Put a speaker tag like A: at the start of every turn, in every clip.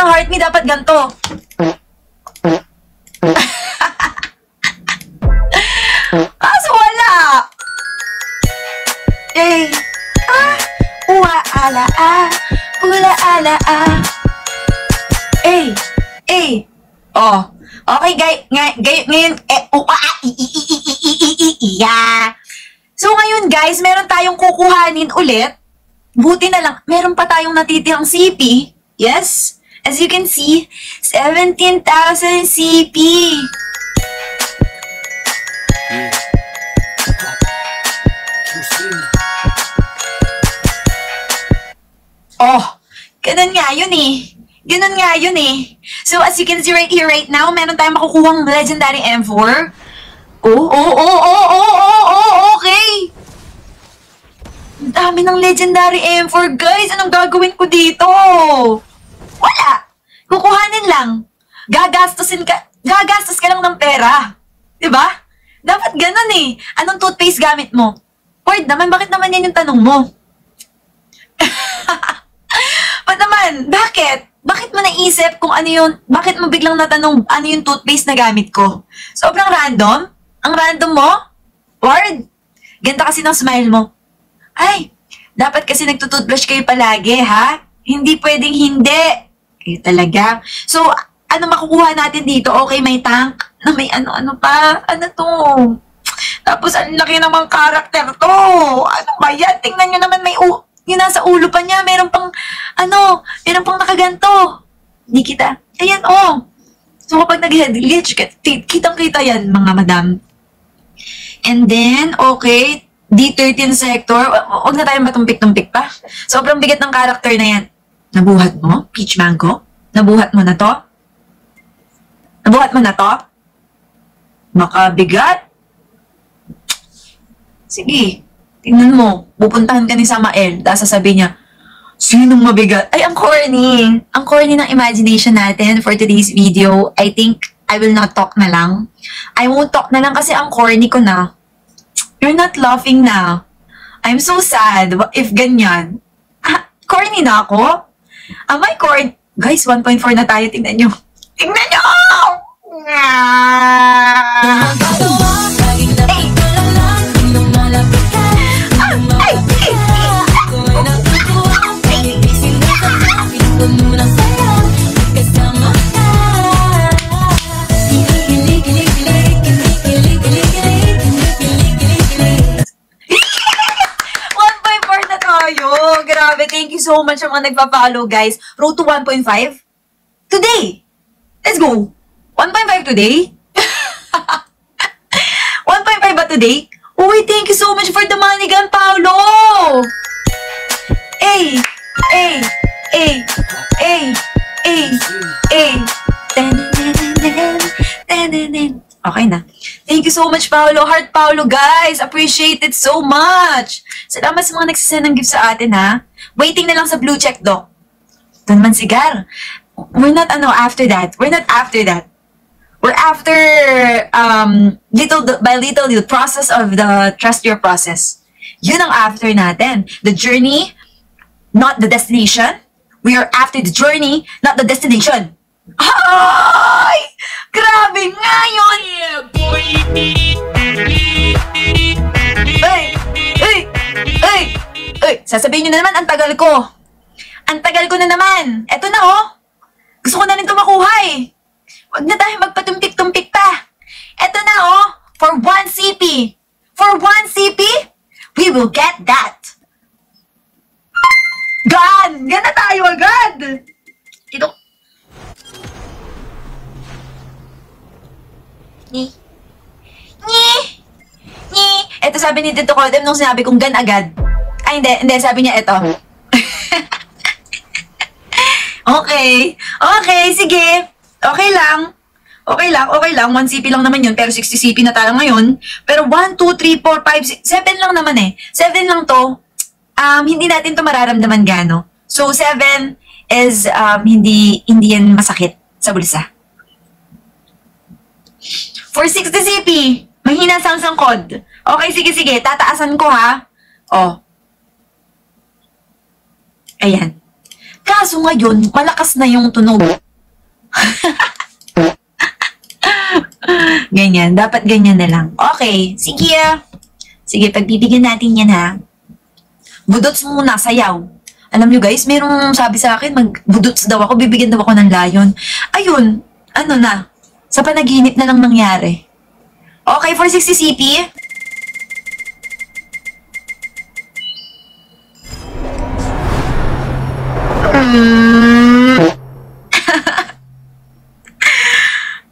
A: ng heart me, dapat ganito. Kaso wala. Ua ala ula ala Oh, okay ngayon So ngayon guys, meron tayong kukuhanin ulit. Buti na lang, meron pa tayong natitirang CP. Yes, as you can see, 17,000 CP. Oh, ganun nga yun eh. Ganun nga yun eh. So as you can see right here, right now, meron tayong makukuhang legendary M4. Okay. Ang dami ng legendary M4, guys. Anong gagawin ko dito? Wala. Kukuhanin lang. Gagastos ka lang ng pera. Diba? Dapat ganun eh. Anong toothpaste gamit mo? Word naman, bakit naman yan yung tanong mo? Ba't naman? Bakit? Bakit mo naisip kung ano yun? Bakit mo biglang natanong ano yung toothpaste na gamit ko? Sobrang random? Ang random mo? Word? Ganda kasi ng smile mo. Ay, dapat kasi nagtutoothbrush kayo palagi, ha? Hindi pwedeng hindi. Kayo talaga. So, ano makukuha natin dito? Okay, may tank na may ano-ano pa. Ano to? Tapos, ang laki namang karakter to. Ano ba yan? Tingnan nyo naman, may yung nasa ulo pa niya. Meron pang, meron pang nakaganto. Hindi kita. Ayan, oh. So, kapag nag-head glitch, kitang-kita yan, mga madam. And then, okay, D13 sector. Huwag na tayong matumpik-tumpik pa. Sobrang bigat ng karakter na yan. Nabuhat mo? Peach Mango? Nabuhat mo na to? Nabuhat mo na to? Makabigat? Sige, tingnan mo. Pupuntahan ka ni Samael. Tapos sasabihin niya, sinong mabigat? Ay, ang corny. Ang corny ng imagination natin for today's video. I think I will not talk na lang. I won't talk na lang kasi ang corny ko na. You're not laughing na. I'm so sad if ganyan. Corny na ako? Am I corny? Guys, 1.4 na tayo. Tingnan nyo. Tingnan nyo! Grabe, thank you so much sa mga nagpa-follow, guys. Road to 1.5? Today! Let's go! 1.5 today? 1.5 ba today? Uy, thank you so much for the money gun, Paolo! Okay na. Thank you so much, Paolo. Heart Paolo, guys. Appreciate it so much. Salamat sa mga nagsisend ng gift sa atin, ha? Waiting na lang sa blue check, Doc. Ito naman, Cigar. We're not, after that. We're not after that. We're after, little by little, the process of the trust your process. Yun ang after natin. The journey, not the destination. We are after the journey, not the destination. Ay! Grabe nga yun! Sasabihin nyo na naman, ang tagal ko. Ang tagal ko na naman. Eto na, oh. Gusto ko na rin ito makuha, eh. Huwag na tayo magpatumpik-tumpik pa. Eto na, oh. For 1 CP. For 1 CP, we will get that. Gan! Gan na tayo agad! Ito. Ni. Ito sabi ni Tito Codem nung sinabi kong gan agad. Ay, hindi. Sabi niya ito. Okay. Okay, sige. Okay lang. 1 CP lang naman yun, pero 60 CP na tayo ngayon. Pero 1, 2, 3, 4, 5, 6, 7 lang naman eh. 7 lang to. Hindi natin to mararamdaman gano. So, 7 is, hindi yan masakit sa bulsa. For 60 CP, mahina sang sangkod. Okay, sige. Tataasan ko, ha? Oh. Ayan. Kaso ngayon, malakas na yung tunog. Ganyan. Dapat ganyan na lang. Okay. Sige Sige, pagbibigyan natin yan ha. Budots muna, sayaw. Alam nyo guys, merong sabi sa akin, magbudots daw ako, bibigyan daw ako ng layon. Ayun, ano na, sa panaginip na lang nangyari. Okay, 460 CP.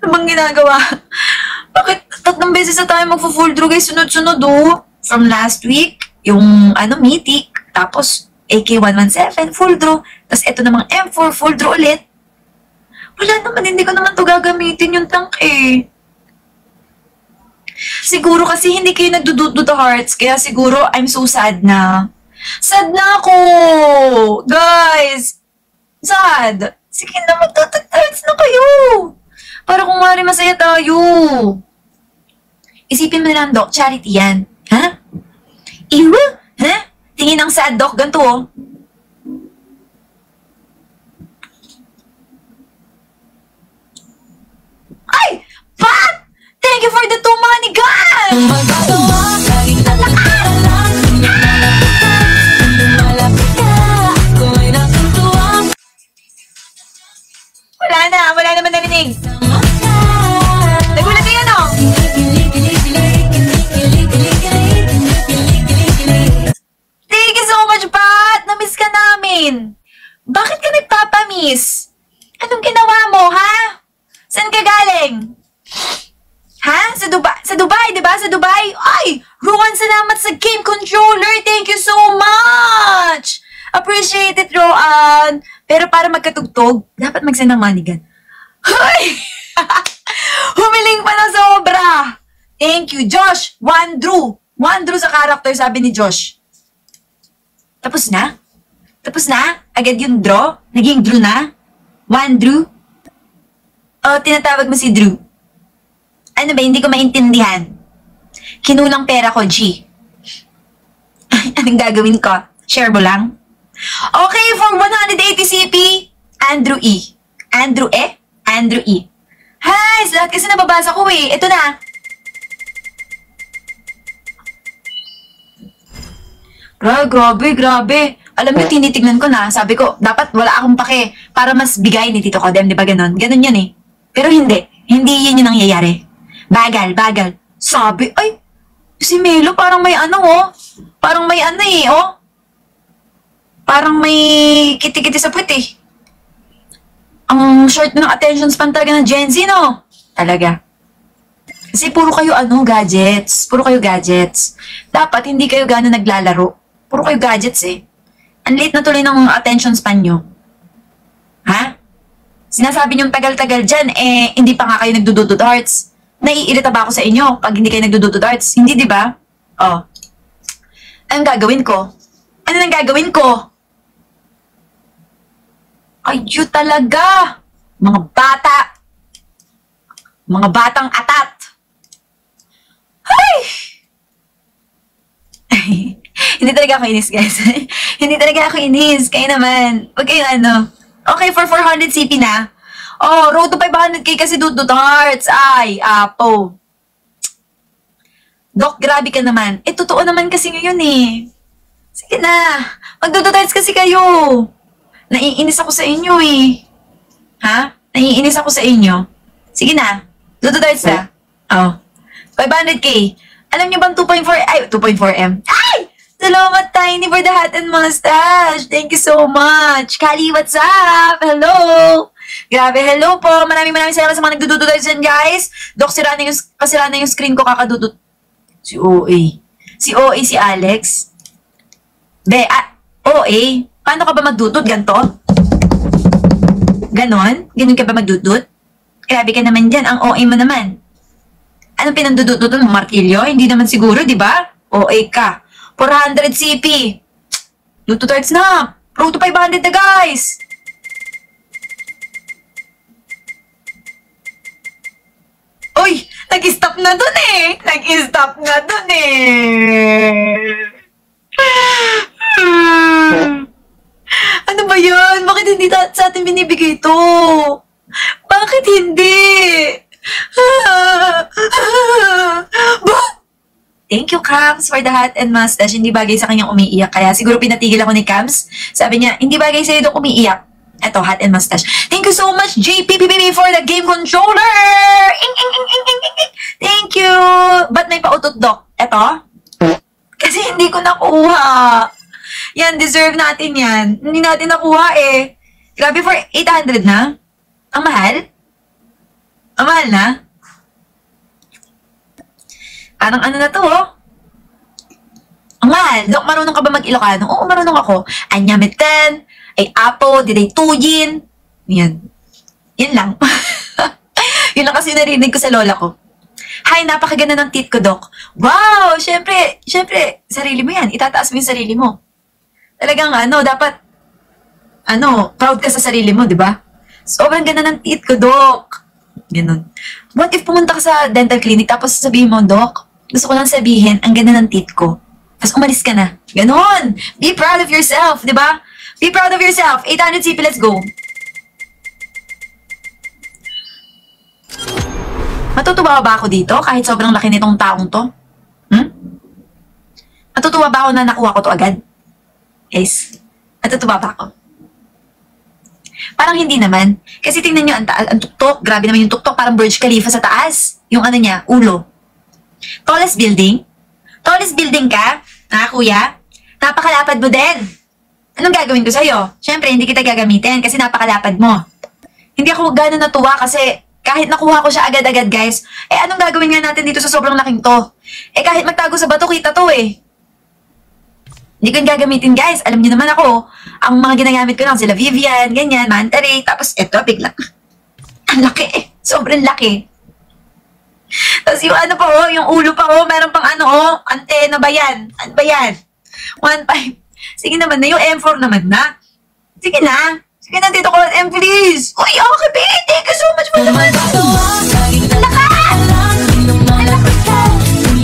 A: Ano bang ginagawa? Bakit 3 beses na tayo magpo-full draw guys, sunod-sunod From last week, yung mythic, tapos AK117, full draw, tapos ito namang M4, full draw ulit. Wala naman, hindi ko naman to gagamitin yung tank Siguro kasi hindi kayo nagdudut hearts, kaya siguro I'm so sad na. Sad na ako! Guys! Sad! Sige na, magdudut hearts na kayo! Para kung mari masaya tayo. Isipin mo na lang, Doc, charity yan. Ha? Iwa? Ha? Tingin ng sad, Doc, ganito Ay! Pat! Thank you for the 2 money gun! Wala naman narinig. Nagulat kayo, no? Thank you so much, Pat! Namiss ka namin. Bakit ka nagpapamiss? Anong ginawa mo, ha? Saan ka galing? Ha? Sa Dubai, di ba? Sa Dubai? Ay! Rowan, salamat sa game controller. Thank you so much! Appreciate it, Rowan. Pero para magkatugtog, dapat mag-send ng manigan. Ay! Humiling pa na sobra. Thank you, Josh. 1 draw. 1 draw sa character, sabi ni Josh. Tapos na? Tapos na? Agad yung draw? Naging draw na? 1 draw? O, tinatawag mo si Drew. Ano ba, hindi ko maintindihan. Kinulang pera ko, G. Anong gagawin ko? Share mo lang? Okay, for 180 CP, Andrew E. Andrew E? Andrew E. Hi, lahat kasi nababasa ko Ito na. Grabe. Alam niyo, tinitignan ko na. Sabi ko, dapat wala akong pake para mas bigay ni Tito Kodem, di ba ganon? Ganon yan Pero hindi. Hindi yun yung nangyayari. Bagal. Sabi, ay, si Melo parang may Parang may Parang may kiti-kiti sa puwit Ang short ng attention span talaga ng Gen Z, no? Talaga. Kasi puro kayo gadgets. Puro kayo gadgets. Dapat hindi kayo gano'n naglalaro. Puro kayo gadgets Ang late na tuloy ng attention span nyo. Ha? Sinasabi niyong tagal-tagal dyan, hindi pa nga kayo nagdududod hearts. Naiirita ba ako sa inyo pag hindi kayo nagdududod hearts? Hindi, di ba? Anong gagawin ko? Ano nang gagawin ko? Ayo talaga! Mga bata! Mga batang atat! Ay! Hindi talaga ako inis, guys. Hindi talaga ako inis. Kayo naman. Huwag kayo Okay, for 400 CP na. Oh, road to 500k kasi dudut hearts. Ay, apo. Doc, grabe ka naman. Totoo naman kasi ngayon Sige na. Magdudut hearts kasi kayo. Naiinis ako sa inyo Ha? Naiinis ako sa inyo. Sige na. Dudut hearts na. 500k. Alam niyo bang 2.4M? Ay! Salamat, Tiny, for the hat and mustache. Thank you so much. Kali, what's up? Hello! Grabe, hello po. Maraming salamat sa mga nagdududod dyan, guys. Dok, kasira na yung screen ko, kakadudod. Si OA. Si OA, si Alex. OA? Paano ka ba magdudod? Ganto? Ganon? Ganon ka ba magdudod? Grabe ka naman dyan. Ang OA mo naman. Anong pinandududod mo? Martilyo? Hindi naman siguro, di ba? OA ka. 400 CP. Luto tarts na. Road to 500 na, guys. Uy, nag-stop na dun Nag-stop na dun Ano ba yun? Bakit sa atin binibigay to? Bakit hindi? Thank you, Cams, for the hat and mustache. Hindi bagay sa kanyang umiiyak. Kaya siguro pinatigil ako ni Cams. Sabi niya, hindi bagay sa'yo itong umiiyak. Eto, hat and mustache. Thank you so much, JPPPP, for the game controller! Thank you! Ba't may pautot, Doc? Eto? Kasi hindi ko nakuha. Yan, deserve natin yan. Hindi natin nakuha eh. Grabe, for 800 na? Ang mahal? Ang mahal na? Parang ano na to, oh. Ang mahal. Dok, marunong ka ba mag-Ilocano? Oo, marunong ako. Anyamiten, ay apo, diday tuyin. Yan. Yan lang. Yun lang kasi narinig ko sa lola ko. Hi, napakaganda ng teeth ko, Dok. Wow! Syempre, sarili mo yan. Itataas mo yung sarili mo. Talagang, dapat, proud ka sa sarili mo, di ba? Sobrang ganda ng teeth ko, Dok. Ganun. What if pumunta ka sa dental clinic tapos sabihin mo, Dok, gusto ko lang sabihin, ang ganda ng teeth ko. Tapos umalis ka na. Ganon. Be proud of yourself, di ba? Be proud of yourself. 800 CP, let's go. Matutuwa ba ako dito kahit sobrang laki nitong taong to? Matutuwa ba ako na nakuha ko to agad? Guys, matutuwa ba ako? Parang hindi naman. Kasi tingnan nyo, ang tuktok. Grabe naman yung tuktok. Parang Burj Khalifa sa taas. Yung niya, ulo. Tallest building? Tallest building ka? Kuya? Napakalapad mo din. Anong gagawin ko sa'yo? Siyempre, hindi kita gagamitin kasi napakalapad mo. Hindi ako gano'n natuwa kasi kahit nakuha ko siya agad-agad, guys, anong gagawin nga natin dito sa sobrang laking to? Kahit magtago sa bato, kita to eh. Hindi ko yung gagamitin, guys. Alam niyo naman ako, ang mga ginagamit ko lang sila Vivian, ganyan, Manta Ray, tapos eto, biglang, ang laki eh. Sobrang laki. Tapos yung yung ulo pa meron pang antena ba yan? Ano ba yan? 1.5. Sige naman na, yung M4 naman na. Sige na. Sige na, dito ko M, please. Uy, okay, babe. Thank you so much for the money. Lakas! Malapit ka.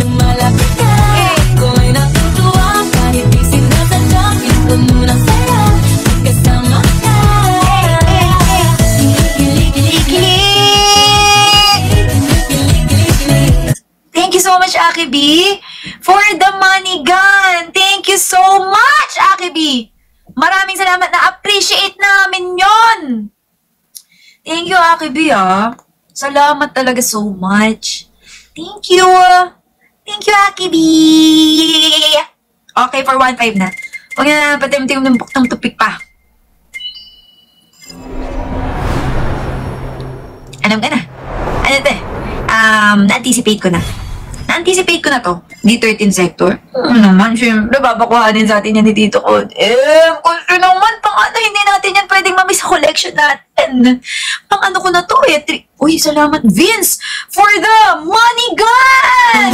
A: Lumalapit ka. Ko'y natutuwa. Kahit di sinasadya. Ito muna sa'yo. Kasama ka. Thank you so much, Aki B, for the money gun. Thank you so much, Aki B. Maraming salamat, na-appreciate namin yon. Thank you, Aki B, Salamat talaga so much. Thank you. Thank you, Aki B. Okay, for 1.5 na. Huwag na patim-tim ng buktang tupik pa. Alam ka na. Ano ito eh? Na-anticipate ko na. Na-anticipate ko na to. D13 sector. Naman, syempre, babakuhanin sa atin yan ni Tito Cod. Kasi naman, hindi natin yan pwedeng mamiss sa collection natin. Ko na to eh. Uy, salamat, Vince, for the money gun!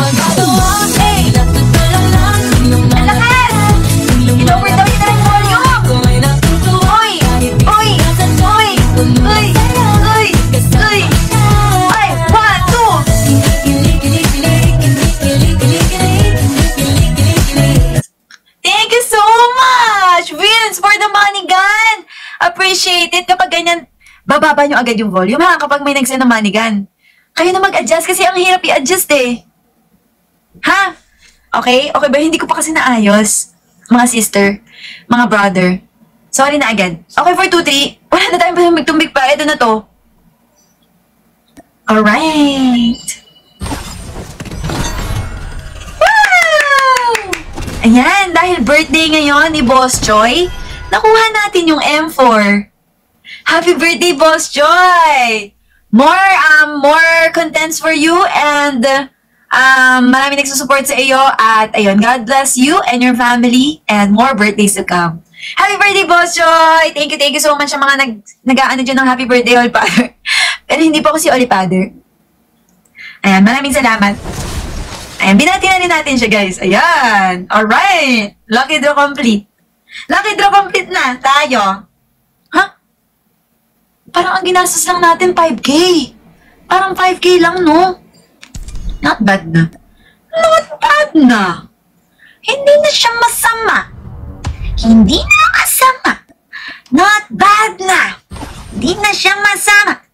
A: Ang lakas! I-lower down yun na ng volume! Uy! Uy! Uy! Uy! Uy! Uy! Ay! 1, 2! Thank you so much, Vince, for the money gun! Appreciate it. Kapag ganyan, bababa nyo agad yung volume, kapag may nagsend ng money gun. Kayo na mag-adjust kasi ang hirap i-adjust eh. Ha? Okay? Okay ba? Hindi ko pa kasi naayos. Mga sister, mga brother. Sorry na agad. Okay, for 2-3. Wala na tayong magtumbig pa. Ito na to. Alright. Wow! Ayan, dahil birthday ngayon ni Boss Joy, nakuha natin yung M4. Happy birthday, Boss Joy! More contents for you and marami nagsusupport sa iyo at ayun, God bless you and your family and more birthdays to come. Happy birthday, Boss Joy! Thank you so much sa mga nag-aano dyan ng happy birthday, Holy Father. Pero hindi po ako si Holy Father. Ayan, maraming salamat. Ayan, binati na rin natin siya, guys. Ayan. Alright. Lucky draw complete. Lucky draw complete na. Tayo. Ha? Parang ang ginastos lang natin, 5K. Parang 5K lang, no? Not bad na. Not bad na. Hindi na siya masama. Hindi na masama. Not bad na. Di na siya masama